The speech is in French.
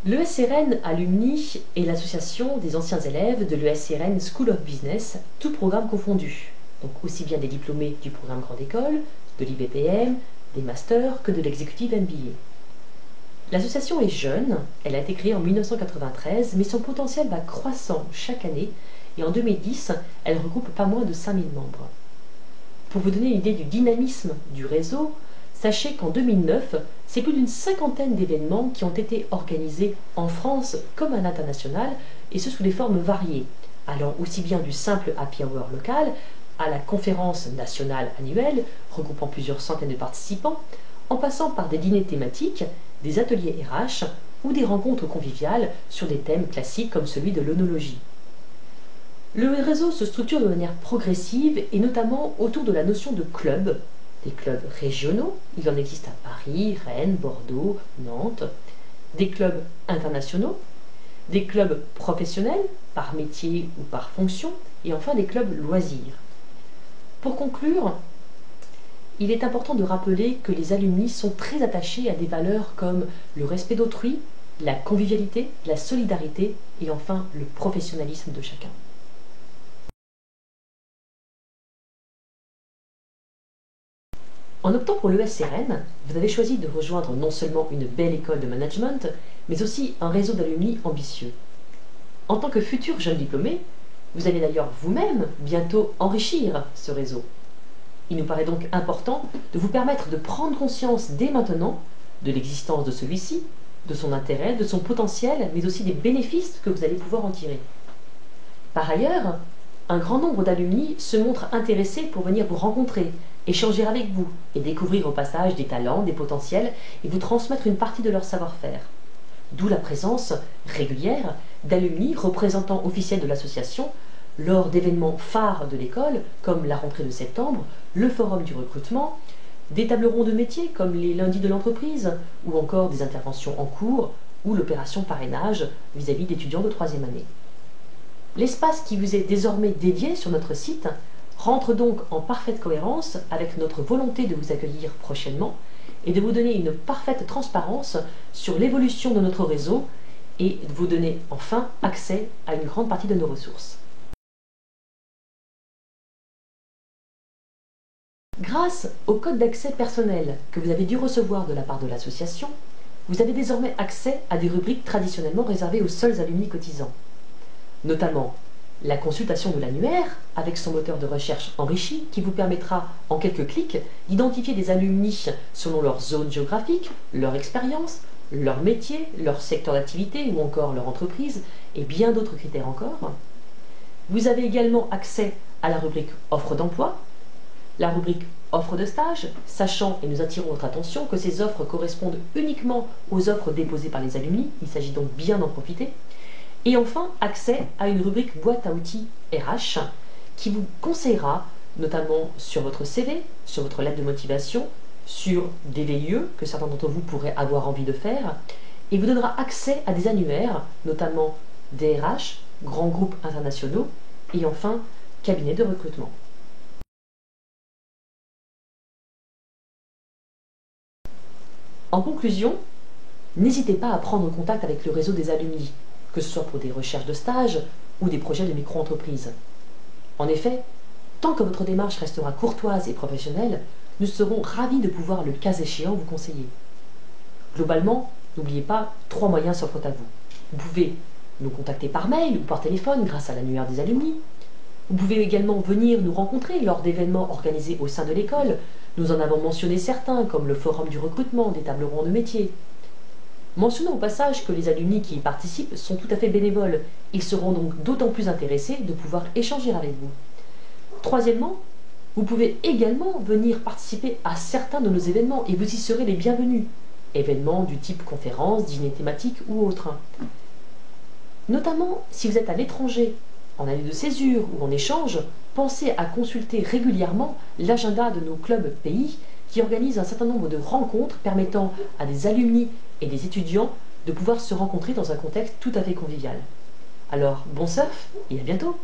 L'ESRN Alumni est l'association des anciens élèves de l'ESRN School of Business, tous programmes confondus. Donc aussi bien des diplômés du programme Grande École, de l'IBPM, des masters que de l'exécutive MBA. L'association est jeune, elle a été créée en 1993, mais son potentiel va croissant chaque année et en 2010, elle regroupe pas moins de 5000 membres. Pour vous donner une idée du dynamisme du réseau, sachez qu'en 2009, c'est plus d'une cinquantaine d'événements qui ont été organisés en France comme à l'international, et ce sous des formes variées, allant aussi bien du simple happy hour local à la conférence nationale annuelle, regroupant plusieurs centaines de participants, en passant par des dîners thématiques, des ateliers RH ou des rencontres conviviales sur des thèmes classiques comme celui de l'œnologie. Le réseau se structure de manière progressive et notamment autour de la notion de club, des clubs régionaux, il en existe à Paris, Rennes, Bordeaux, Nantes, des clubs internationaux, des clubs professionnels, par métier ou par fonction, et enfin des clubs loisirs. Pour conclure, il est important de rappeler que les alumni sont très attachés à des valeurs comme le respect d'autrui, la convivialité, la solidarité et enfin le professionnalisme de chacun. En optant pour l'ESRN, vous avez choisi de rejoindre non seulement une belle école de management, mais aussi un réseau d'alumni ambitieux. En tant que futur jeune diplômé, vous allez d'ailleurs vous-même bientôt enrichir ce réseau. Il nous paraît donc important de vous permettre de prendre conscience dès maintenant de l'existence de celui-ci, de son intérêt, de son potentiel, mais aussi des bénéfices que vous allez pouvoir en tirer. Par ailleurs, un grand nombre d'alumni se montrent intéressés pour venir vous rencontrer, échanger avec vous et découvrir au passage des talents, des potentiels et vous transmettre une partie de leur savoir-faire. D'où la présence régulière d'alumni représentants officiels de l'association lors d'événements phares de l'école comme la rentrée de septembre, le forum du recrutement, des tables rondes de métiers comme les lundis de l'entreprise ou encore des interventions en cours ou l'opération parrainage vis-à-vis d'étudiants de 3e année. L'espace qui vous est désormais dédié sur notre site rentre donc en parfaite cohérence avec notre volonté de vous accueillir prochainement et de vous donner une parfaite transparence sur l'évolution de notre réseau et de vous donner enfin accès à une grande partie de nos ressources. Grâce au code d'accès personnel que vous avez dû recevoir de la part de l'association, vous avez désormais accès à des rubriques traditionnellement réservées aux seuls alumni cotisants, notamment la consultation de l'annuaire avec son moteur de recherche enrichi qui vous permettra en quelques clics d'identifier des alumni selon leur zone géographique, leur expérience, leur métier, leur secteur d'activité ou encore leur entreprise et bien d'autres critères encore. Vous avez également accès à la rubrique offre d'emploi, la rubrique offre de stage, sachant et nous attirons votre attention que ces offres correspondent uniquement aux offres déposées par les alumni, il s'agit donc bien d'en profiter. Et enfin, accès à une rubrique boîte à outils RH qui vous conseillera notamment sur votre CV, sur votre lettre de motivation, sur des VIE que certains d'entre vous pourraient avoir envie de faire, et vous donnera accès à des annuaires, notamment des RH, grands groupes internationaux, et enfin, cabinets de recrutement. En conclusion, n'hésitez pas à prendre contact avec le réseau des alumni, que ce soit pour des recherches de stage ou des projets de micro-entreprise. En effet, tant que votre démarche restera courtoise et professionnelle, nous serons ravis de pouvoir, le cas échéant, vous conseiller. Globalement, n'oubliez pas, 3 moyens s'offrent à vous. Vous pouvez nous contacter par mail ou par téléphone grâce à l'annuaire des alumni. Vous pouvez également venir nous rencontrer lors d'événements organisés au sein de l'école. Nous en avons mentionné certains, comme le forum du recrutement, des tables rondes de métiers. Mentionnons au passage que les alumni qui y participent sont tout à fait bénévoles. Ils seront donc d'autant plus intéressés de pouvoir échanger avec vous. Troisièmement, vous pouvez également venir participer à certains de nos événements et vous y serez les bienvenus. Événements du type conférences, dîners thématiques ou autres. Notamment si vous êtes à l'étranger, en année de césure ou en échange, pensez à consulter régulièrement l'agenda de nos clubs pays qui organisent un certain nombre de rencontres permettant à des alumni et des étudiants de pouvoir se rencontrer dans un contexte tout à fait convivial. Alors, bon surf et à bientôt!